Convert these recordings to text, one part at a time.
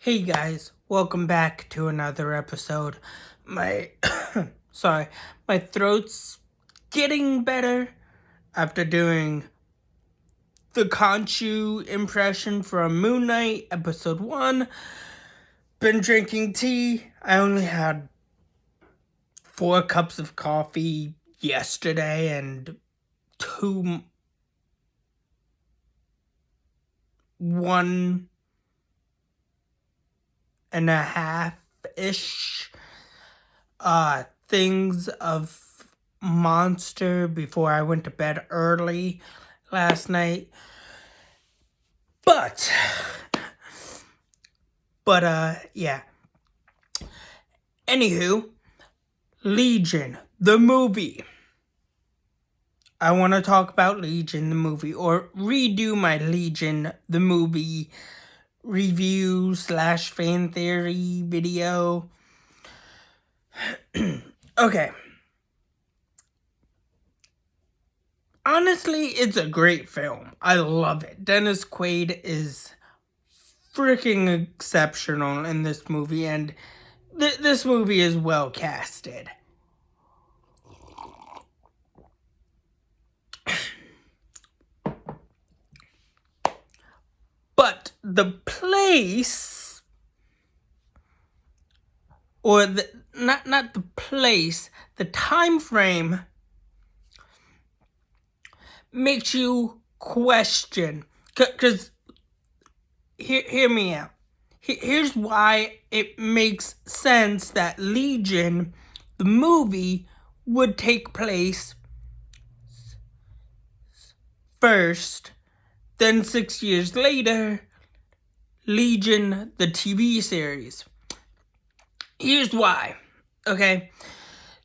Hey guys, welcome back to another episode. My my throat's getting better after doing the Conchu impression from Moon Knight episode 1. Been drinking tea. I only had 4 cups of coffee yesterday and 1.5-ish things of Monster before I went to bed early last night. But yeah. Anywho, Legion, the movie. I want to talk about Legion, the movie, or redo my Legion, the movie review / fan theory video. Okay. Honestly, it's a great film. I love it. Dennis Quaid is freaking exceptional in this movie, and this movie is well casted. But the place, or not the place, the time frame makes you question. Because, hear me out. Here's why it makes sense that Legion, the movie, would take place first, then 6 years later, Legion, the TV series. Here's why, okay?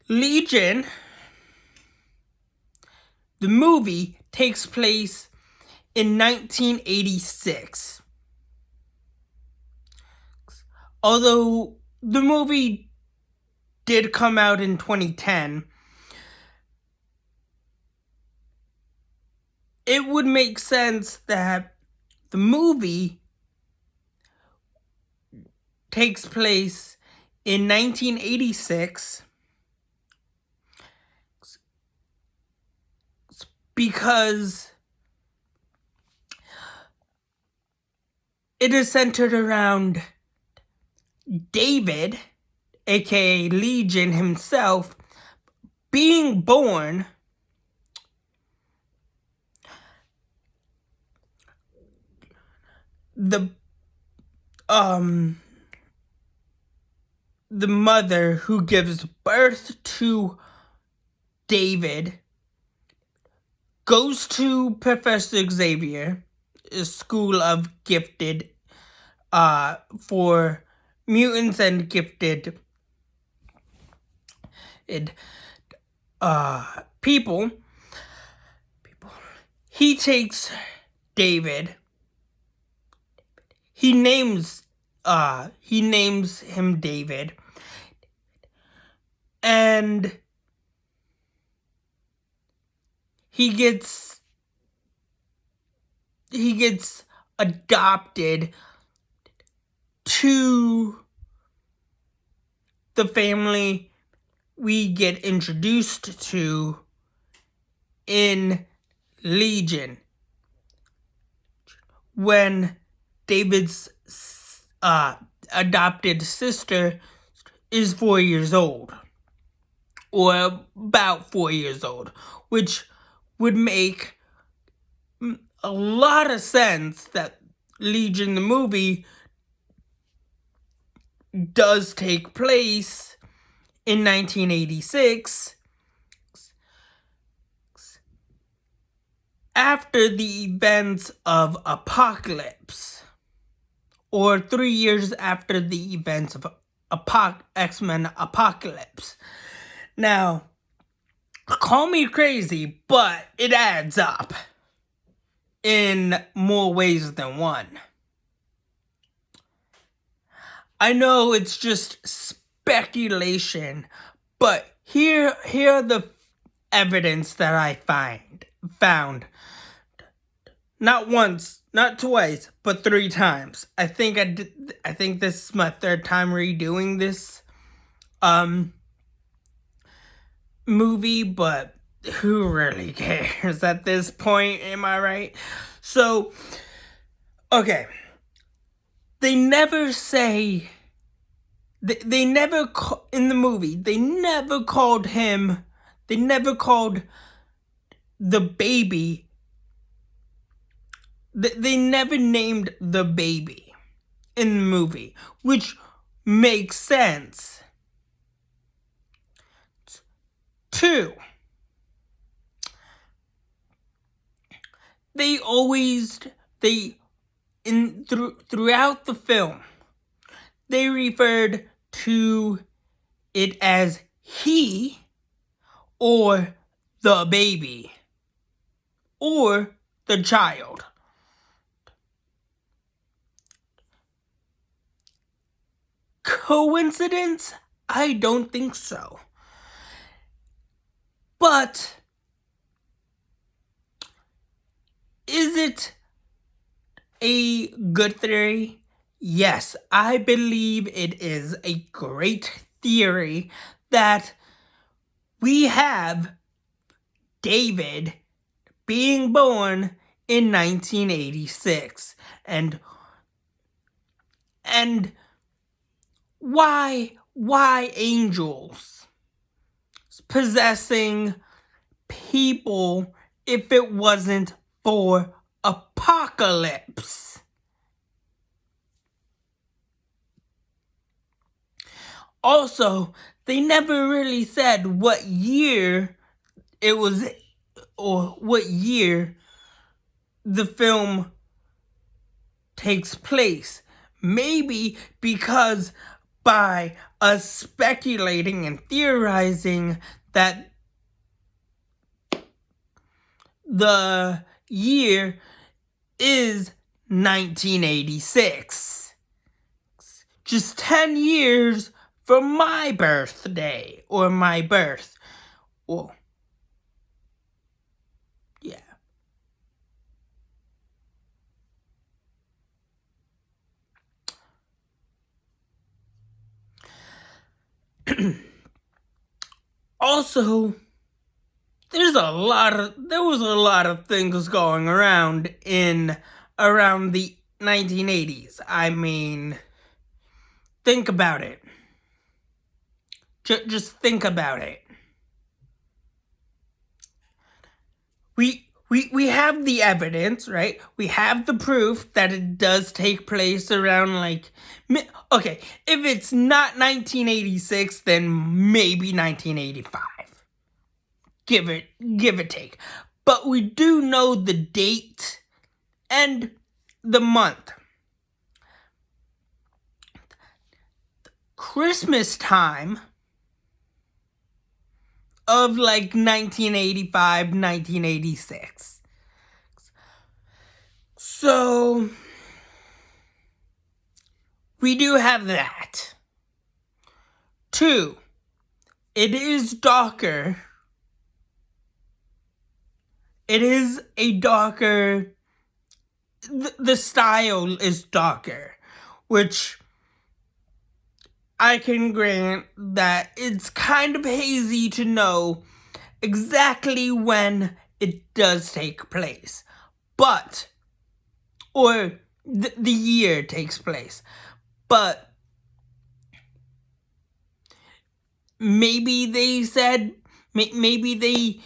Legion, the movie, takes place in 1986. Although the movie did come out in 2010, it would make sense that the movie takes place in 1986 because it is centered around David, aka Legion himself, being born the mother who gives birth to David goes to Professor Xavier, a school of gifted for mutants and gifted people. He takes David. He names him David. And he gets adopted to the family we get introduced to in Legion when David's adopted sister is 4 years old, or about 4 years old, which would make a lot of sense that Legion the movie does take place in 1986 after the events of Apocalypse, or 3 years after the events of X-Men Apocalypse. Now, call me crazy, but it adds up in more ways than one. I know it's just speculation, but here are the evidence that I found. Not once, Not twice, but 3 times. I think this is my 3rd time redoing this movie, but who really cares at this point, am I right? So, okay. They never say they never in the movie, they never called the baby. They never named the baby in the movie, which makes sense. 2, throughout the film, they referred to it as he or the baby or the child. Coincidence? I don't think so. But is it a good theory? Yes, I believe it is a great theory that we have David being born in 1986. And why angels possessing people if it wasn't for apocalypse? Also, they never really said what year it was or what year the film takes place. Maybe because by us speculating and theorizing that the year is 1986. Just 10 years from my birthday, or my birth. Well, yeah. Also, there was a lot of things going around the 1980s. I mean, think about it. Just think about it. We have the evidence, right? We have the proof that it does take place around okay, if it's not 1986, then maybe 1985. Give it take. But we do know the date and the month. Christmas time of 1985, 1986. So, we do have that. 2, it is darker. It is a darker, the style is darker, which I can grant that it's kind of hazy to know exactly when it does take place. But, or the year takes place. But, maybe they said, maybe they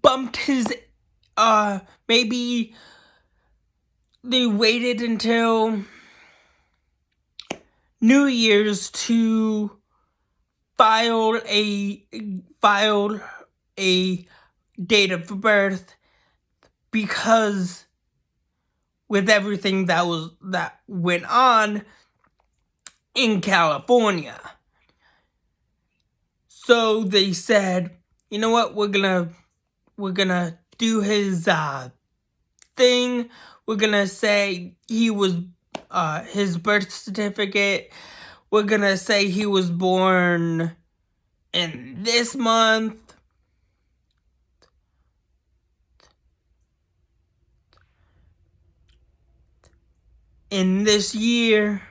bumped his, maybe they waited until New Year's to file a date of birth, because with everything that went on in California. So they said, you know what, we're gonna do his thing. We're gonna say he was his birth certificate. We're gonna say he was born in this month. in this year,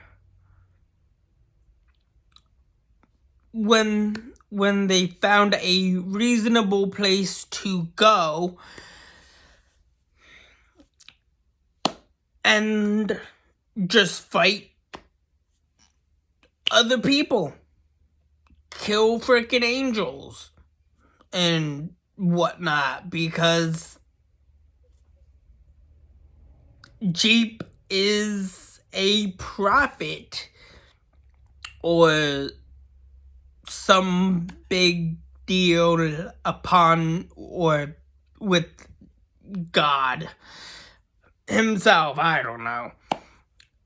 when they found a reasonable place to go and just fight other people, kill freaking angels and whatnot, because Jeep is a prophet or some big deal upon or with God himself. I don't know.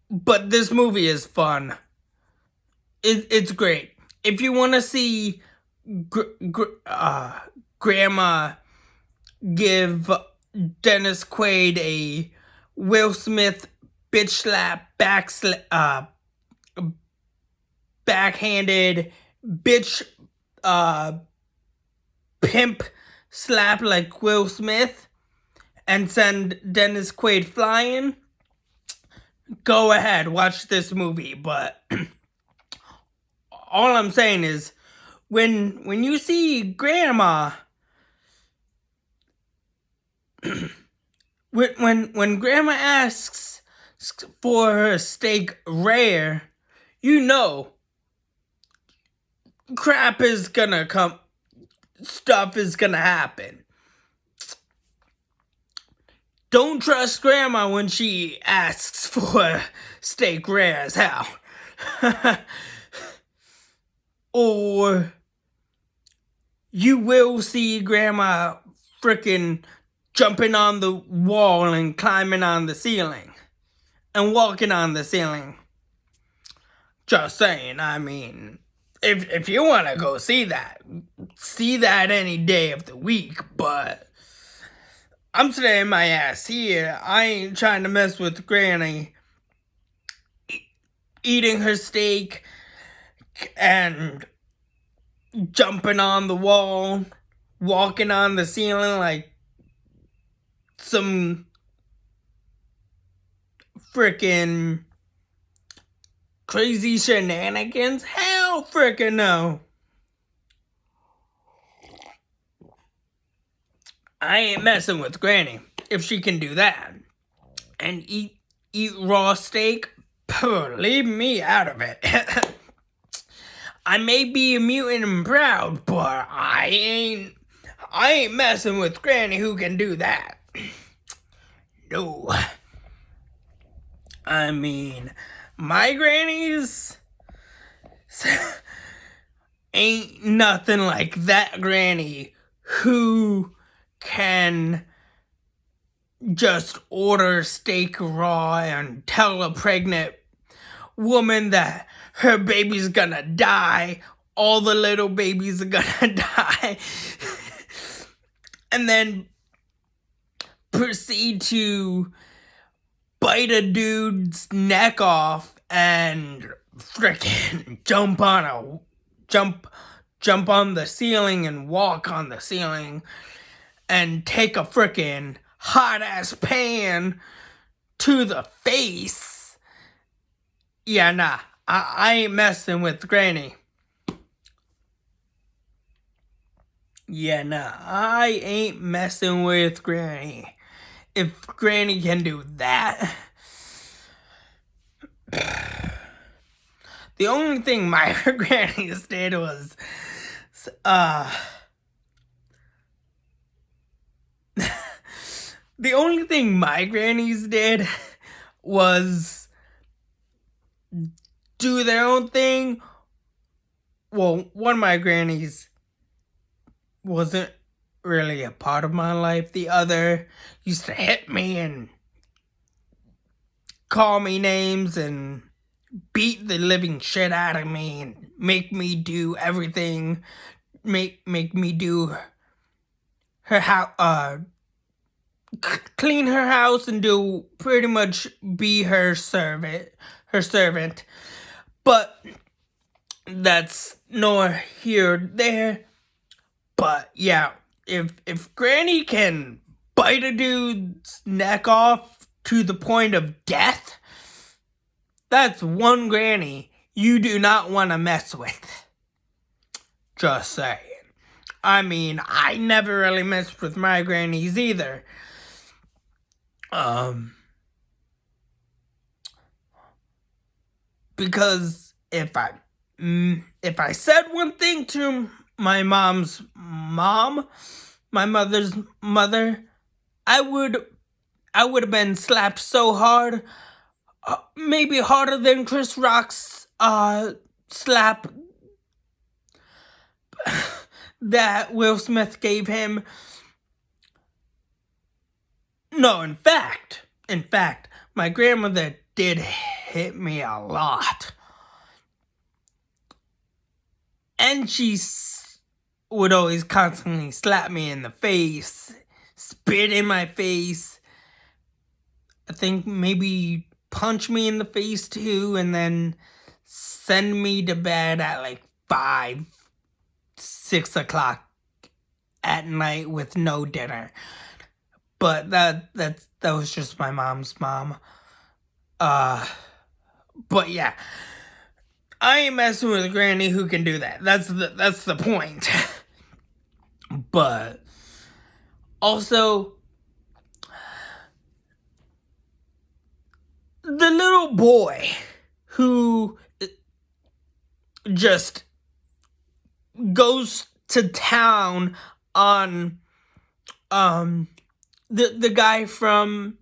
But this movie is fun. It's great. If you want to see Grandma give Dennis Quaid a Will Smith bitch slap backhanded bitch pimp slap like Will Smith and send Dennis Quaid flying, go ahead, watch this movie. But all I'm saying is, when you see Grandma, when Grandma asks for her steak rare, you know crap is gonna come, stuff is gonna happen. Don't trust Grandma when she asks for steak rare as hell. Or you will see Grandma frickin' jumping on the wall and climbing on the ceiling and walking on the ceiling. Just saying, I mean, if you want to go see that any day of the week, but I'm staying my ass here. I ain't trying to mess with Granny eating her steak and jumping on the wall, walking on the ceiling like some frickin' crazy shenanigans. Hell frickin' no. I ain't messing with Granny if she can do that and eat raw steak. Leave me out of it. I may be a mutant and proud, but I ain't messing with Granny who can do that. No. I mean, my grannies ain't nothing like that Granny who can just order steak raw and tell a pregnant woman that her baby's gonna die, all the little babies are gonna die, and then proceed to bite a dude's neck off and frickin' jump on the ceiling and walk on the ceiling and take a frickin' hot ass pan to the face. Yeah, nah, I ain't messing with Granny. Yeah, nah, I ain't messing with Granny. If Granny can do that. The only thing my grannies did was, the only thing my grannies did was do their own thing. Well, one of my grannies wasn't really a part of my life. The other used to hit me and call me names and beat the living shit out of me and make me do everything, make me do her house, clean her house and do pretty much be her servant. But that's nor here nor there. But yeah, if Granny can bite a dude's neck off to the point of death, That's one granny you do not want to mess with. Just saying. I mean, I never really messed with my grannies either. Because if I said one thing to my mom's mom, my mother's mother, I would have been slapped so hard, maybe harder than Chris Rock's slap that Will Smith gave him. No, in fact, my grandmother did hit me a lot. And she would always constantly slap me in the face, spit in my face. I think maybe punch me in the face too, and then send me to bed at like 5, 6 o'clock at night with no dinner. But that was just my mom's mom. But yeah, I ain't messing with a granny who can do that. That's the point. But also, the little boy who just goes to town on the guy from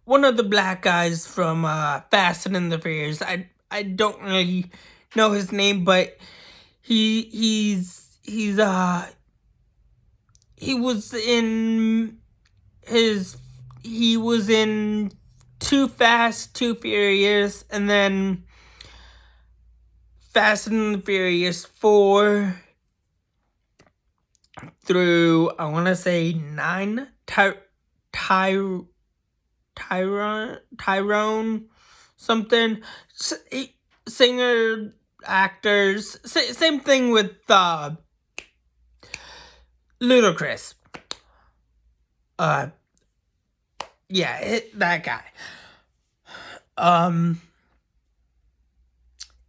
one of the black guys from Fast and the Furious. I don't really know his name, but he was in Too Fast, Too Furious, and then Fast and the Furious 4 through, I want to say 9. Tyrone something. Singer, actors. Same thing with Ludacris. Yeah, that guy.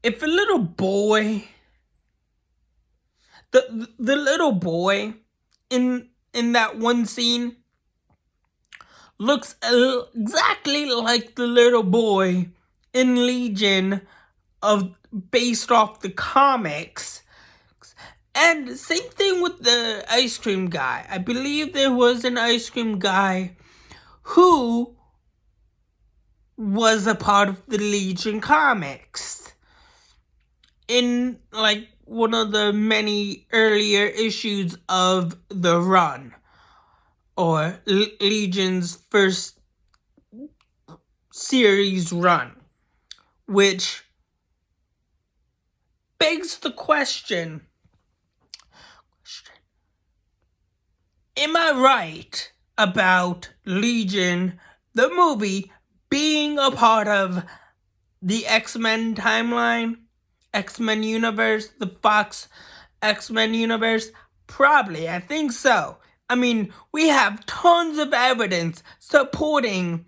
If a little boy, the little boy in that one scene looks exactly like the little boy in Legion based off the comics. And same thing with the ice cream guy. I believe there was an ice cream guy who was a part of the Legion comics in like one of the many earlier issues of the run, or Legion's first series run, which begs the question, am I right about Legion, the movie, being a part of the X-Men timeline? X-Men universe? The Fox X-Men universe? Probably, I think so. I mean, we have tons of evidence supporting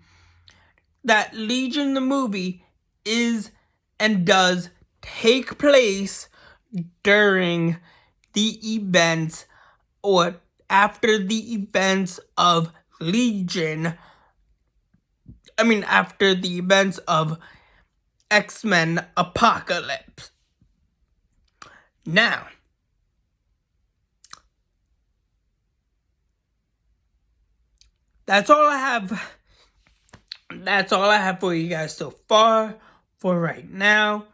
that Legion the movie is and does take place during the events or after the events of Legion. I mean, after the events of X-Men Apocalypse. Now, that's all I have. That's all I have for you guys so far for right now.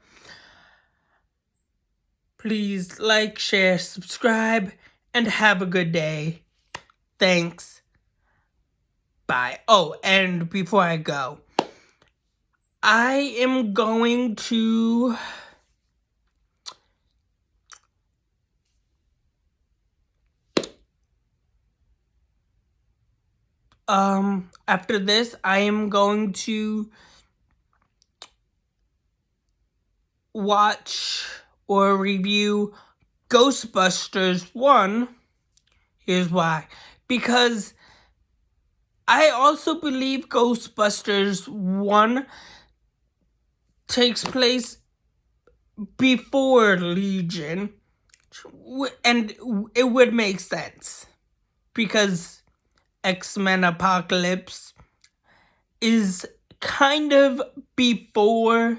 Please like, share, subscribe, and have a good day. Thanks. Bye. Oh, and before I go, I am going to after this, I am going to watch or review Ghostbusters 1. Here's why. Because I also believe Ghostbusters 1 takes place before Legion, and it would make sense because X-Men Apocalypse is kind of before.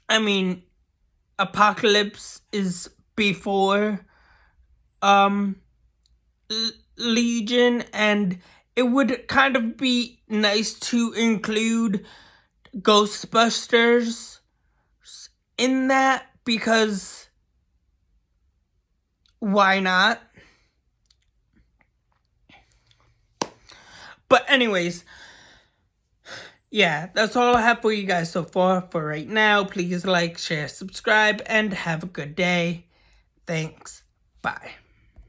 I mean, Apocalypse is before Legion, and it would kind of be nice to include Ghostbusters in that because why not? But anyways, yeah, that's all I have for you guys so far for right now. Please like, share, subscribe, and have a good day. Thanks. Bye.